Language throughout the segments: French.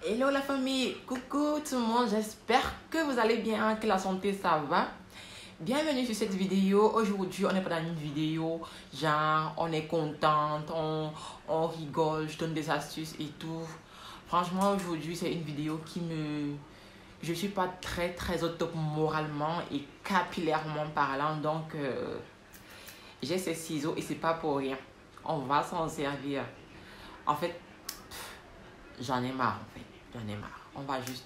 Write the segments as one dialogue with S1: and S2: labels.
S1: Hello la famille, coucou tout le monde, j'espère que vous allez bien, que la santé ça va. Bienvenue sur cette vidéo. Aujourd'hui on est pas dans une vidéo genre on est contente, on rigole, je donne des astuces et tout. Franchement aujourd'hui c'est une vidéo qui me... Je suis pas très au top moralement et capillairement parlant, donc j'ai ces ciseaux et c'est pas pour rien. On va s'en servir. En fait, j'en ai marre en fait. J'en ai marre. On va juste...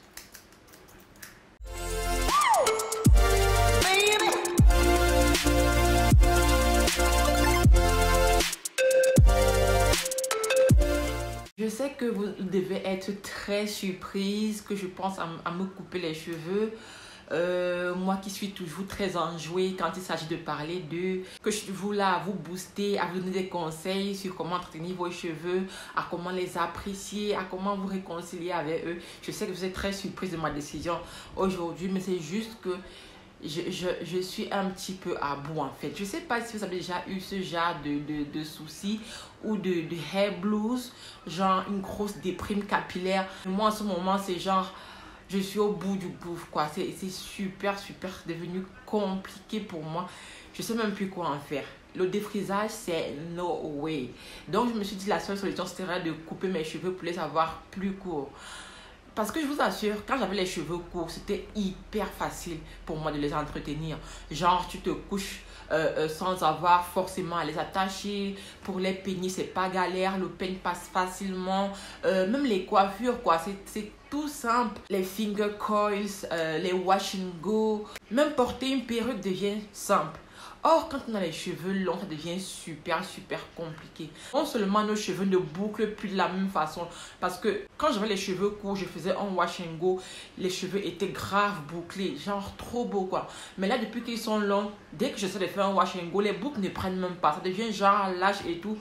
S1: Je sais que vous devez être très surprise que je pense à me couper les cheveux. Moi qui suis toujours très enjouée quand il s'agit de parler d'eux, que je suis là à vous booster, à vous donner des conseils sur comment entretenir vos cheveux, à comment les apprécier, à comment vous réconcilier avec eux. Je sais que vous êtes très surprise de ma décision aujourd'hui, mais c'est juste que je suis un petit peu à bout en fait. Je sais pas si vous avez déjà eu ce genre de soucis ou de hair blues, genre une grosse déprime capillaire. Moi en ce moment c'est genre... Je suis au bout du gouffre, quoi. C'est super devenu compliqué pour moi. Je sais même plus quoi en faire. Le défrisage, c'est no way. Donc, je me suis dit la seule solution serait de couper mes cheveux pour les avoir plus courts. Parce que je vous assure, quand j'avais les cheveux courts, c'était hyper facile pour moi de les entretenir. Genre, tu te couches sans avoir forcément à les attacher. Pour les peigner, c'est pas galère. Le peigne passe facilement. Même les coiffures, quoi. C'est tout simple. Les finger coils, les wash and go. Même porter une perruque devient simple. Or, quand on a les cheveux longs, ça devient super compliqué. Non seulement nos cheveux ne bouclent plus de la même façon, parce que quand j'avais les cheveux courts, je faisais un wash and go, les cheveux étaient grave bouclés, genre trop beau quoi. Mais là, depuis qu'ils sont longs, dès que j'essaie de faire un wash and go, les boucles ne prennent même pas, ça devient genre lâche et tout.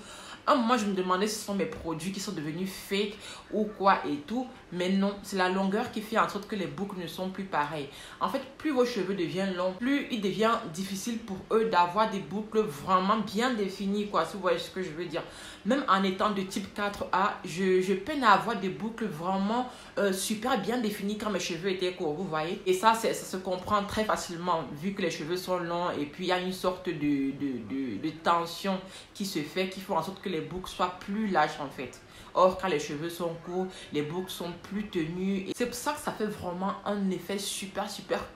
S1: Moi, je me demandais si ce sont mes produits qui sont devenus fake ou quoi et tout. Mais non, c'est la longueur qui fait en sorte que les boucles ne sont plus pareilles. En fait, plus vos cheveux deviennent longs, plus il devient difficile pour eux d'avoir des boucles vraiment bien définies, quoi, si vous voyez ce que je veux dire. Même en étant de type 4A, je peine à avoir des boucles vraiment super bien définies quand mes cheveux étaient courts, vous voyez. Et ça se comprend très facilement vu que les cheveux sont longs et puis il y a une sorte de tension qui se fait, qui fait en sorte que les boucles soient plus lâches en fait. Or, quand les cheveux sont courts, les boucles sont plus tenues. C'est pour ça que ça fait vraiment un effet super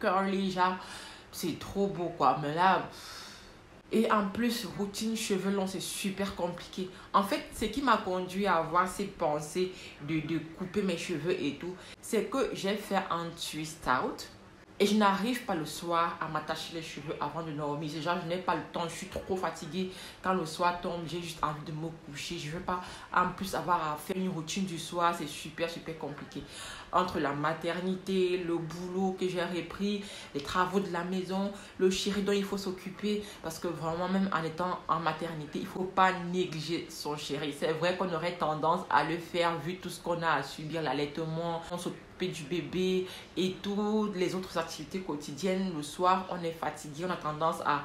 S1: curly, genre, c'est trop beau quoi. Mais là... Et en plus, routine cheveux longs, c'est super compliqué. En fait, ce qui m'a conduit à avoir cette pensée de couper mes cheveux et tout, c'est que j'ai fait un twist out. Et je n'arrive pas le soir à m'attacher les cheveux avant de dormir. C'est genre, je n'ai pas le temps, je suis trop fatiguée. Quand le soir tombe, j'ai juste envie de me coucher. Je ne veux pas en plus avoir à faire une routine du soir. C'est super compliqué. Entre la maternité, le boulot que j'ai repris, les travaux de la maison, le chéri dont il faut s'occuper. Parce que vraiment, même en étant en maternité, il ne faut pas négliger son chéri. C'est vrai qu'on aurait tendance à le faire vu tout ce qu'on a à subir, l'allaitement, on s'occupe du bébé et toutes les autres activités quotidiennes. Le soir, on est fatigué, on a tendance à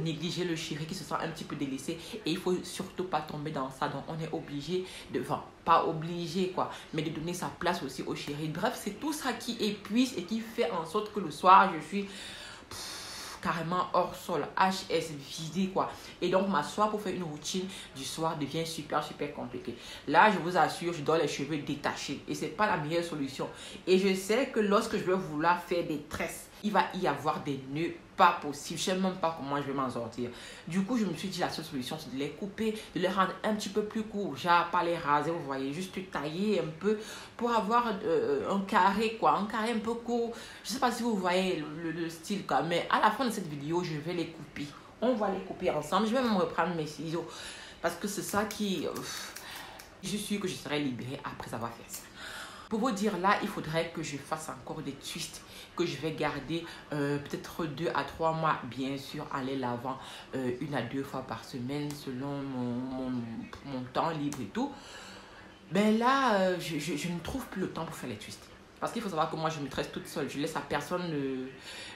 S1: négliger le chéri qui se sent un petit peu délaissé et il faut surtout pas tomber dans ça. Donc on est obligé de, enfin pas obligé quoi, mais de donner sa place aussi au chéri. Bref, c'est tout ça qui épuise et qui fait en sorte que le soir je suis carrément hors sol, HS vidé quoi. Et donc m'asseoir pour faire une routine du soir devient super compliqué. Là, je vous assure, je dois les cheveux détachés et c'est pas la meilleure solution. Et je sais que lorsque je vais vouloir faire des tresses, il va y avoir des nœuds pas possible. Je sais même pas comment je vais m'en sortir. Du coup, je me suis dit la seule solution, c'est de les couper, de les rendre un petit peu plus courts. Genre, pas les raser, vous voyez, juste tailler un peu pour avoir un carré, quoi. Un carré un peu court. Je sais pas si vous voyez le style, quoi. Mais à la fin de cette vidéo, je vais les couper. On va les couper ensemble. Je vais même reprendre mes ciseaux. Parce que c'est ça qui... je suis sûre que je serai libérée après avoir fait ça. Pour vous dire là, il faudrait que je fasse encore des twists que je vais garder peut-être 2 à 3 mois, bien sûr, en les lavant 1 à 2 fois par semaine selon mon temps libre et tout. Ben là, je ne trouve plus le temps pour faire les twists. Parce qu'il faut savoir que moi, je me tresse toute seule. Je laisse à personne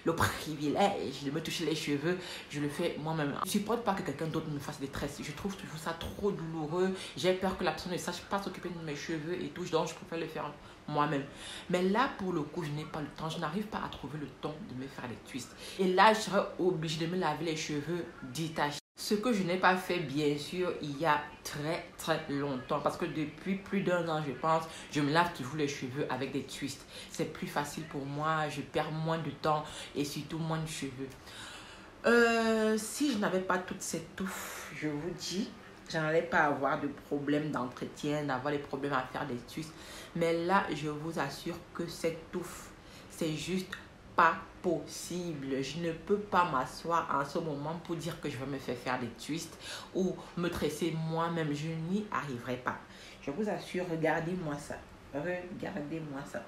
S1: le privilège de me toucher les cheveux. Je le fais moi-même. Je ne supporte pas que quelqu'un d'autre me fasse des tresses. Je trouve toujours ça trop douloureux. J'ai peur que la personne ne sache pas s'occuper de mes cheveux et tout. Donc, je préfère le faire moi-même. Mais là, pour le coup, je n'ai pas le temps. Je n'arrive pas à trouver le temps de me faire des twists. Et là, je serai obligée de me laver les cheveux détachés. Ce que je n'ai pas fait, bien sûr, il y a très longtemps. Parce que depuis plus d'1 an, je pense, je me lave toujours les cheveux avec des twists. C'est plus facile pour moi, je perds moins de temps et surtout moins de cheveux. Si je n'avais pas toute cette touffe, je vous dis, je n'allais pas avoir de problème d'entretien, d'avoir des problèmes à faire des twists. Mais là, je vous assure que cette touffe, c'est juste pas possible. Je ne peux pas m'asseoir en ce moment pour dire que je vais me faire des twists ou me tresser moi-même. Je n'y arriverai pas. Je vous assure, regardez-moi ça. Regardez-moi ça.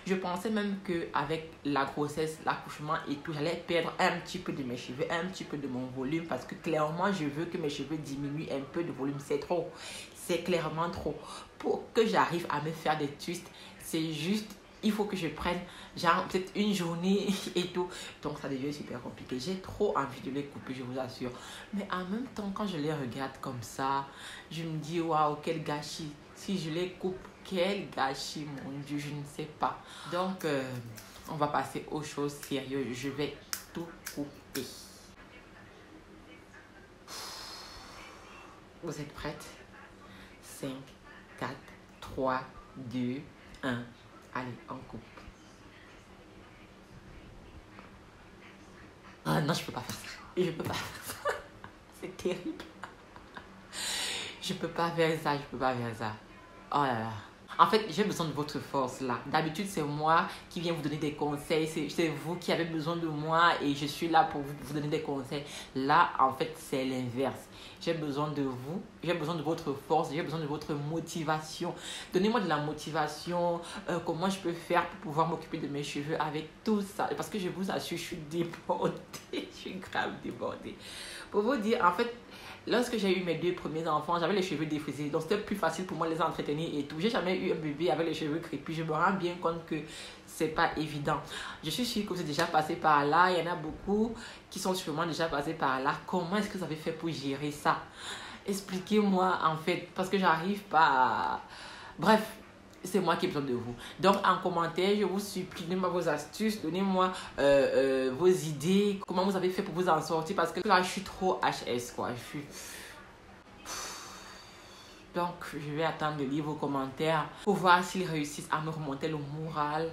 S1: Je pensais même qu'avec la grossesse, l'accouchement et tout, j'allais perdre un petit peu de mes cheveux, un petit peu de mon volume parce que clairement, je veux que mes cheveux diminuent un peu de volume. C'est trop. C'est clairement trop. Pour que j'arrive à me faire des twists, c'est juste... Il faut que je prenne genre peut-être une journée et tout. Donc ça devient super compliqué. J'ai trop envie de les couper, je vous assure. Mais en même temps, quand je les regarde comme ça, je me dis waouh, quel gâchis. Si je les coupe, quel gâchis, mon Dieu, je ne sais pas. Donc, on va passer aux choses sérieuses. Je vais tout couper. Vous êtes prêtes? 5, 4, 3, 2, 1. Allez, on coupe. Ah non, je peux pas faire ça. Je peux pas faire ça. C'est terrible. Je peux pas faire ça, je peux pas faire ça. Oh là là. En fait, j'ai besoin de votre force là. D'habitude, c'est moi qui viens vous donner des conseils. C'est vous qui avez besoin de moi et je suis là pour vous donner des conseils. Là, en fait, c'est l'inverse. J'ai besoin de vous. J'ai besoin de votre force. J'ai besoin de votre motivation. Donnez-moi de la motivation. Comment je peux faire pour pouvoir m'occuper de mes cheveux avec tout ça. Parce que je vous assure, je suis débordée. Je suis grave débordée. Pour vous dire, en fait, lorsque j'ai eu mes 2 premiers enfants, j'avais les cheveux défrisés. Donc, c'était plus facile pour moi de les entretenir et tout. J'ai jamais eu un bébé avec les cheveux crépus. Je me rends bien compte que c'est pas évident. Je suis sûre que vous êtes déjà passé par là. Il y en a beaucoup qui sont sûrement déjà passés par là. Comment est-ce que vous avez fait pour gérer ça? Expliquez-moi, en fait. Parce que j'arrive pas à... Bref. C'est moi qui ai besoin de vous. Donc, en commentaire, je vous supplie, donnez-moi vos astuces, donnez-moi vos idées, comment vous avez fait pour vous en sortir. Parce que là, je suis trop HS, quoi. Je suis... Donc, je vais attendre de lire vos commentaires pour voir s'ils réussissent à me remonter le moral,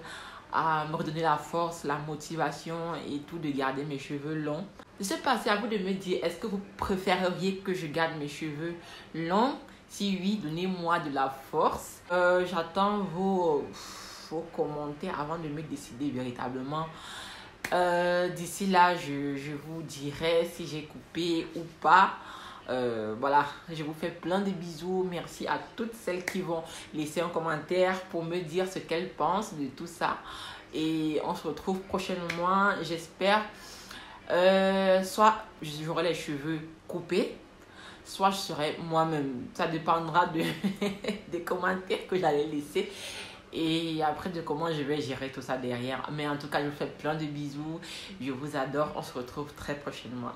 S1: à me redonner la force, la motivation et tout de garder mes cheveux longs. Je sais pas, c'est à vous de me dire, est-ce que vous préféreriez que je garde mes cheveux longs? Si oui, donnez-moi de la force. J'attends vos commentaires avant de me décider véritablement. D'ici là, je vous dirai si j'ai coupé ou pas. Voilà, je vous fais plein de bisous. Merci à toutes celles qui vont laisser un commentaire pour me dire ce qu'elles pensent de tout ça. Et on se retrouve prochainement, j'espère. Soit j'aurai les cheveux coupés, soit je serai moi-même. Ça dépendra des commentaires que j'allais laisser. Et après de comment je vais gérer tout ça derrière. Mais en tout cas, je vous fais plein de bisous. Je vous adore. On se retrouve très prochainement.